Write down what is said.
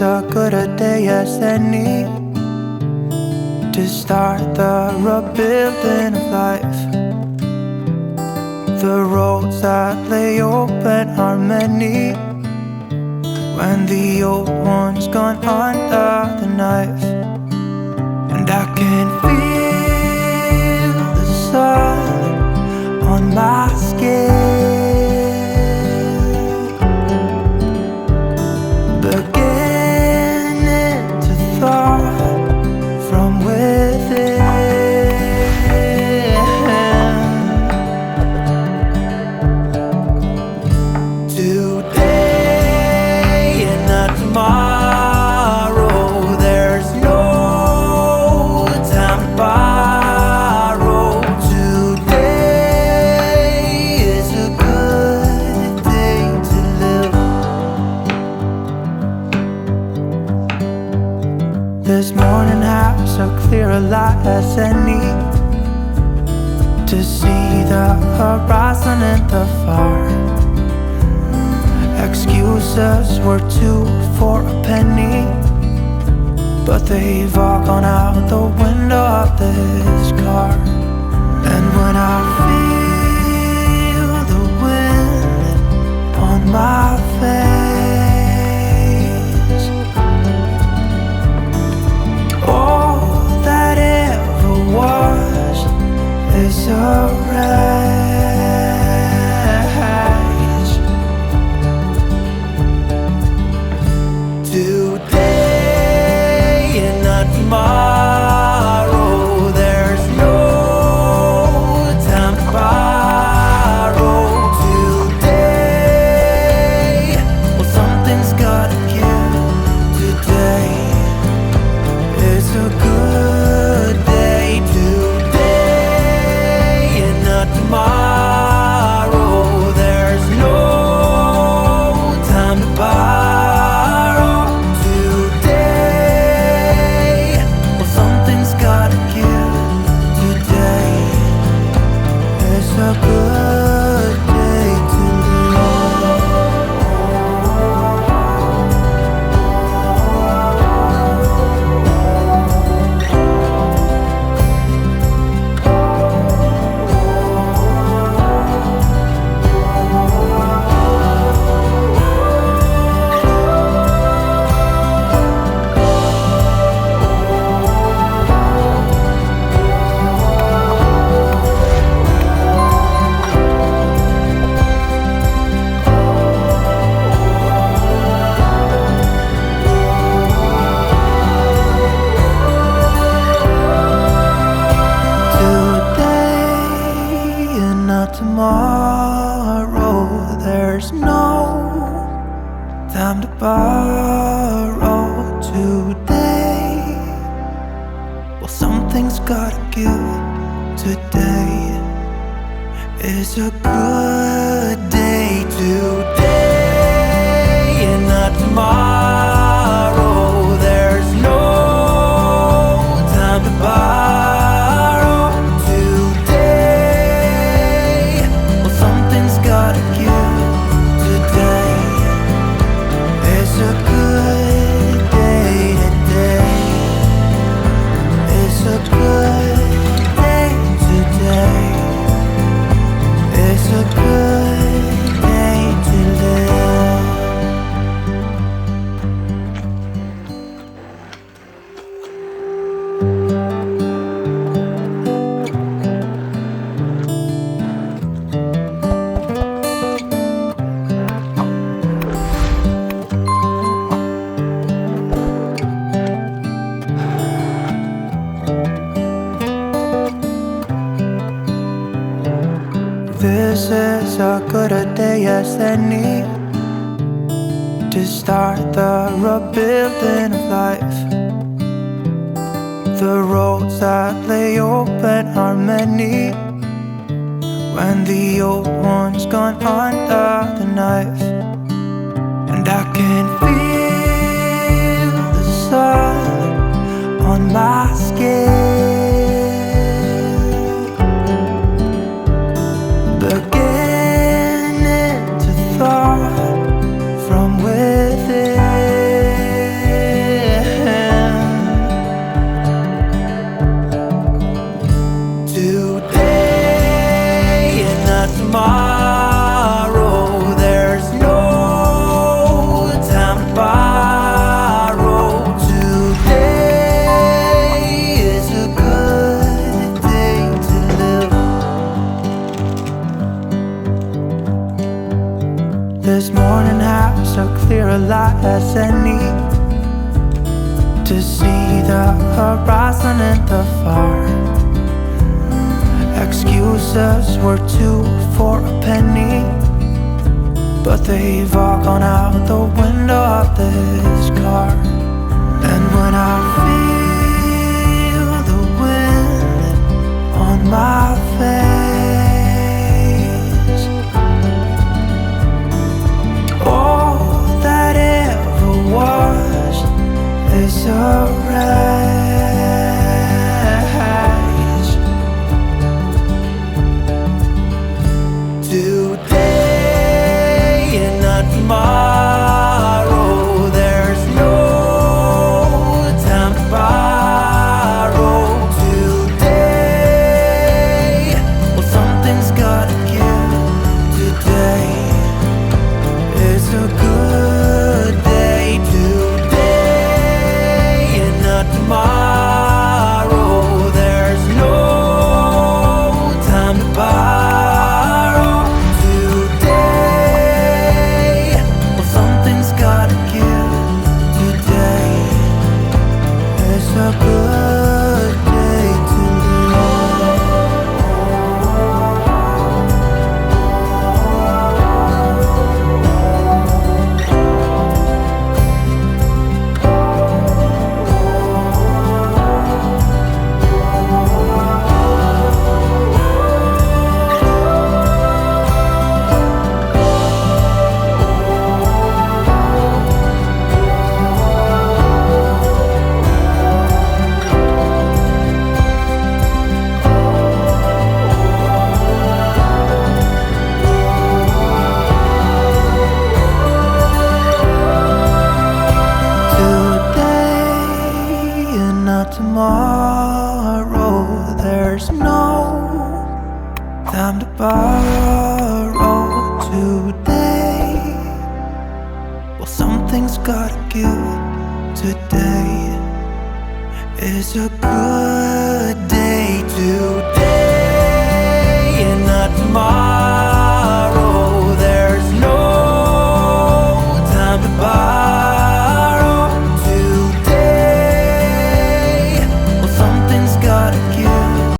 as good a day as any to start the rebuilding of life. The roads that lay open are many when the old one's gone under the knife. And I can feel the sun on my skin, beginning to thaw from within. Today and not tomorrow, there's no time to borrow. Today is a good day to live. This morning has a clear light as any to see the horizon and the far. Excuses were 2 for a penny, but they've all gone out the window of this car. And when I feel the wind on my face, all that ever was is a wreck. Today and not tomorrow, there's no time to borrow. Today, well, something's gotta give. Today is a good day. Today and not tomorrow, there's no time to borrow. A good day to tomorrow, there's no time to borrow. Today, well, something's gotta give. Today is a good day. Today and not tomorrow, there's no time to borrow. Gotta give. Today is a good day. Today is a good day. Today is a good day to live. This is as good a day as any to start the rebuilding of life. The roads that lay open are many when the old one's gone under the knife. And I can feel the sun on my skin, beginning to thaw from within. this morning has a clearer light as any, to see the horizon and the far. Excuses were 2 for a penny, but they've all gone out the window of this car. And when I feel the wind on my face, all that ever was is a race. Today and not tomorrow, there's no time to borrow. Today, well, something's gotta give. Today is a good day. Today and not tomorrow, there's no time to borrow. Today, well, something's gotta give. Today is a good day to tomorrow, there's no time to borrow. Today, well, something's gotta give. Today is a good day to